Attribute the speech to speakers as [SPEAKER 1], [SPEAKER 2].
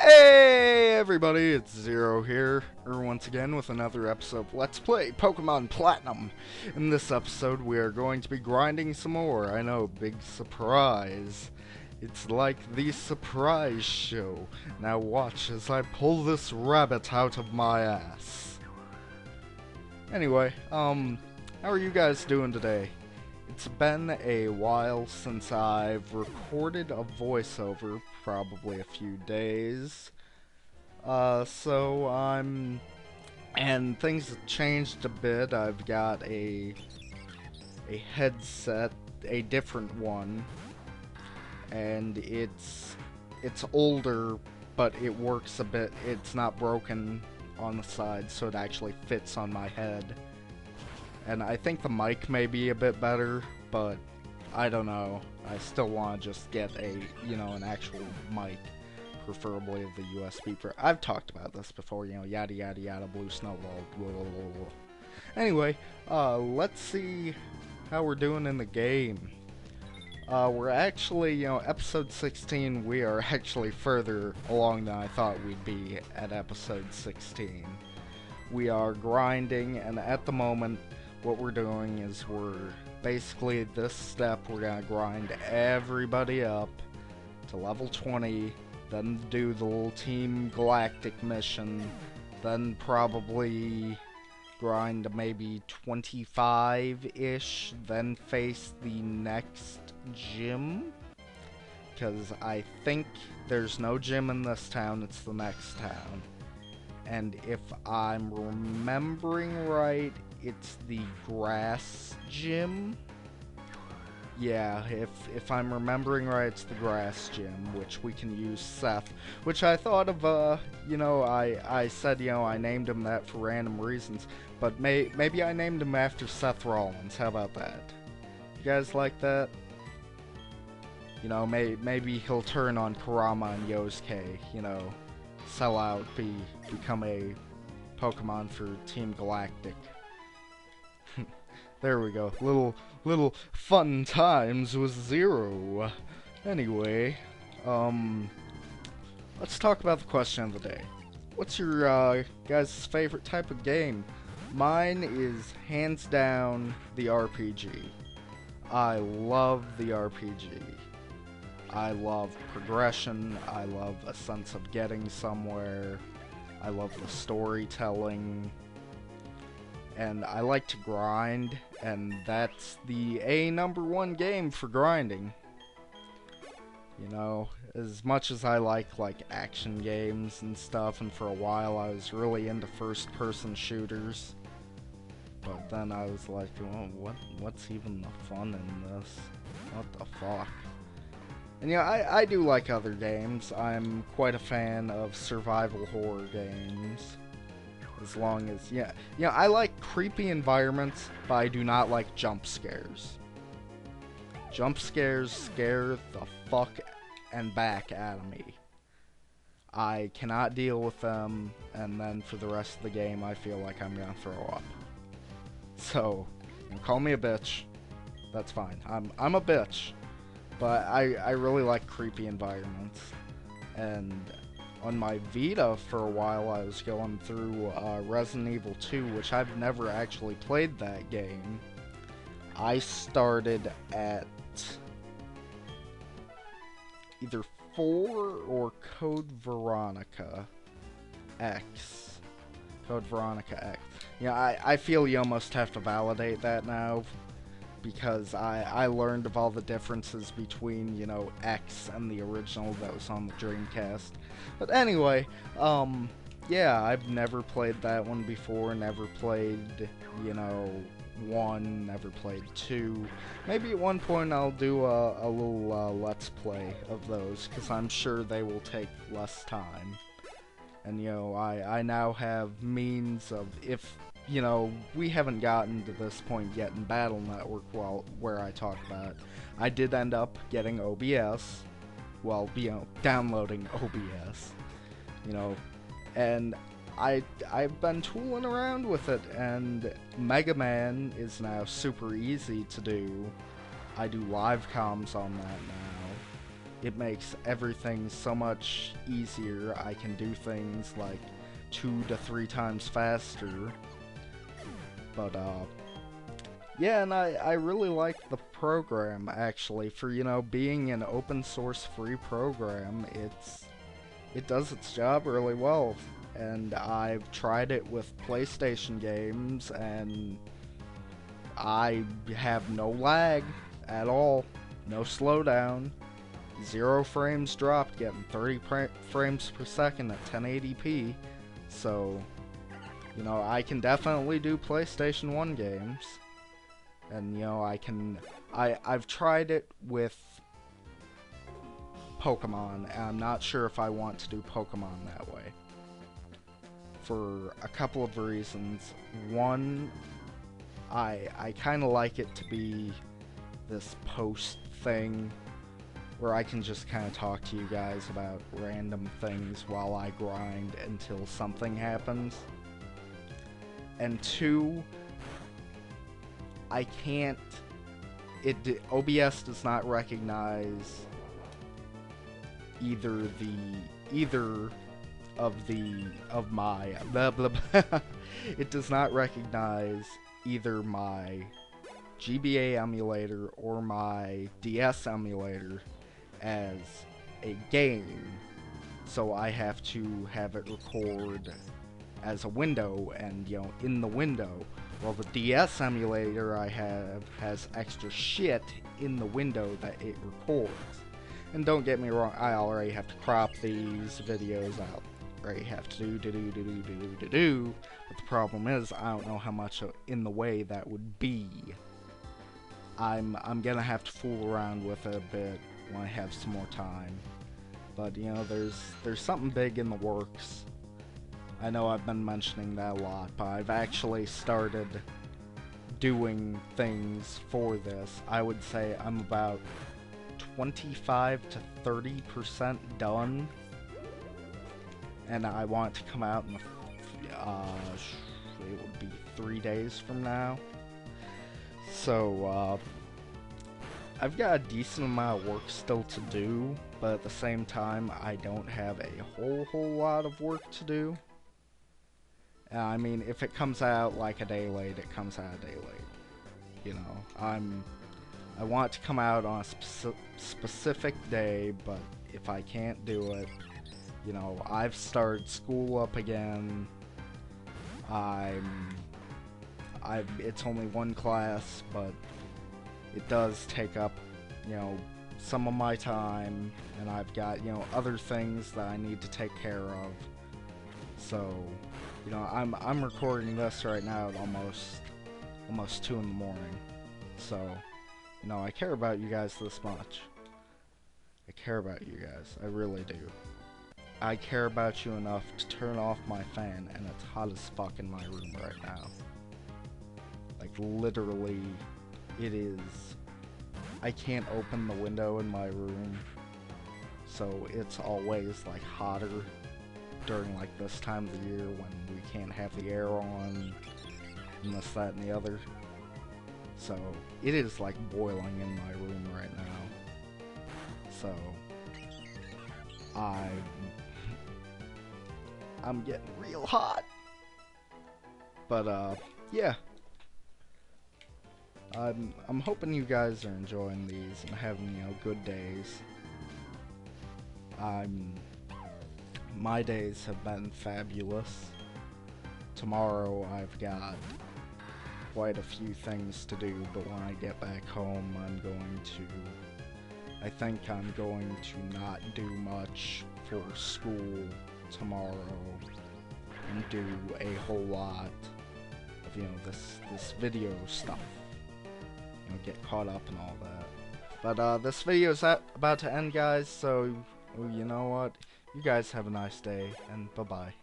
[SPEAKER 1] Hey everybody, it's Zero here, once again with another episode of Let's Play Pokemon Platinum. In this episode, we are going to be grinding some more. I know, big surprise. It's like the surprise show. Now watch as I pull this rabbit out of my ass. Anyway, how are you guys doing today? It's been a while since I've recorded a voiceover, probably a few days. And things have changed a bit. I've got a headset, a different one, and it's older, but it works a bit. It's not broken on the side, so it actually fits on my head. And I think the mic may be a bit better, but I don't know. I still want to just get an actual mic, preferably of the USB. I've talked about this before, yada yada yada, blue snowball, blah, blah, blah, blah. Anyway, let's see how we're doing in the game. We're actually, episode 16, we are actually further along than I thought we'd be at episode 16. We are grinding, and at the moment, what we're doing is basically this step, we're gonna grind everybody up to level 20, then do the little Team Galactic mission, then probably grind to maybe 25-ish, then face the next gym, because I think there's no gym in this town, it's the next town. And if I'm remembering right, it's the grass gym. Yeah, if I'm remembering right, it's the grass gym, which we can use Seth. Which I thought of, I said, I named him that for random reasons. But maybe I named him after Seth Rollins. How about that? You guys like that? Maybe he'll turn on Kurama and Yosuke, sell out, become a Pokemon for Team Galactic. There we go. Little fun times with Zero. Anyway, let's talk about the question of the day. What's your guys' favorite type of game? Mine is hands down the RPG. I love the RPG. I love progression. I love a sense of getting somewhere. I love the storytelling. And I like to grind, and that's the number one game for grinding. As much as I like action games and stuff, and for a while I was really into first-person shooters. But then I was like, well, what's even the fun in this? What the fuck? And I do like other games. I'm quite a fan of survival horror games. As long as, I like creepy environments, but I do not like jump scares. Jump scares scare the fuck and back out of me. I cannot deal with them, and then for the rest of the game, I feel like I'm gonna throw up. So, call me a bitch. That's fine. I'm a bitch. But I really like creepy environments. And on my Vita for a while, I was going through Resident Evil 2, which I've never actually played that game. I started at either 4 or Code Veronica X. Code Veronica X. I feel you almost have to validate that now, because I learned of all the differences between, X and the original that was on the Dreamcast. But anyway, yeah, I've never played that one before, never played, 1, never played 2. Maybe at one point I'll do a little Let's Play of those, because I'm sure they will take less time. And, I now have means of, if we haven't gotten to this point yet in Battle Network, where I talk about it. I did end up getting OBS, downloading OBS, and I've been tooling around with it, and Mega Man is now super easy to do. I do live comms on that now, it makes everything so much easier. I can do things like 2 to 3 times faster. But yeah, and I really like the program actually. For, you know, being an open source free program, it does its job really well. And I've tried it with PlayStation games, and I have no lag at all, no slowdown, 0 frames dropped, getting 30 frames per second at 1080p. So, you know, I can definitely do PlayStation 1 games. And, you know, I've tried it with Pokemon, and I'm not sure if I want to do Pokemon that way. For a couple of reasons. One, I kind of like it to be this post thing where I can just kind of talk to you guys about random things while I grind until something happens. And two, I can't, OBS does not recognize either of my blah blah blah. It does not recognize either my GBA emulator or my DS emulator as a game, so I have to have it record as a window, and, you know, in the window. Well, the DS emulator I have has extra shit in the window that it records. And don't get me wrong, I already have to crop these videos out. Already have to do. But the problem is, I don't know how much in the way that would be. I'm gonna have to fool around with it a bit when I have some more time. But, you know, there's something big in the works. I know I've been mentioning that a lot, but I've actually started doing things for this. I would say I'm about 25 to 30% done, and I want it to come out in it would be 3 days from now. So I've got a decent amount of work still to do, but at the same time I don't have a whole lot of work to do. I mean, if it comes out like a day late, it comes out a day late. You know, I want it to come out on a specific day, but if I can't do it, you know, I've started school up again. It's only one class, but it does take up, you know, some of my time, and I've got, you know, other things that I need to take care of. So, you know, I'm recording this right now at almost 2 in the morning. So, you know, I care about you guys this much. I care about you guys. I really do. I care about you enough to turn off my fan, and it's hot as fuck in my room right now. Like, literally, it is. I can't open the window in my room, so it's always, like, hotter during, like, this time of the year when we can't have the air on, and this, that, and the other. So, it is, like, boiling in my room right now. So, I'm getting real hot. But, yeah. I'm hoping you guys are enjoying these and having, you know, good days. My days have been fabulous. Tomorrow I've got quite a few things to do, but when I get back home I think I'm going to not do much for school tomorrow and do a whole lot of, you know, this video stuff. You know, get caught up and all that. But this video is about to end, guys, so you know what? You guys have a nice day, and bye-bye.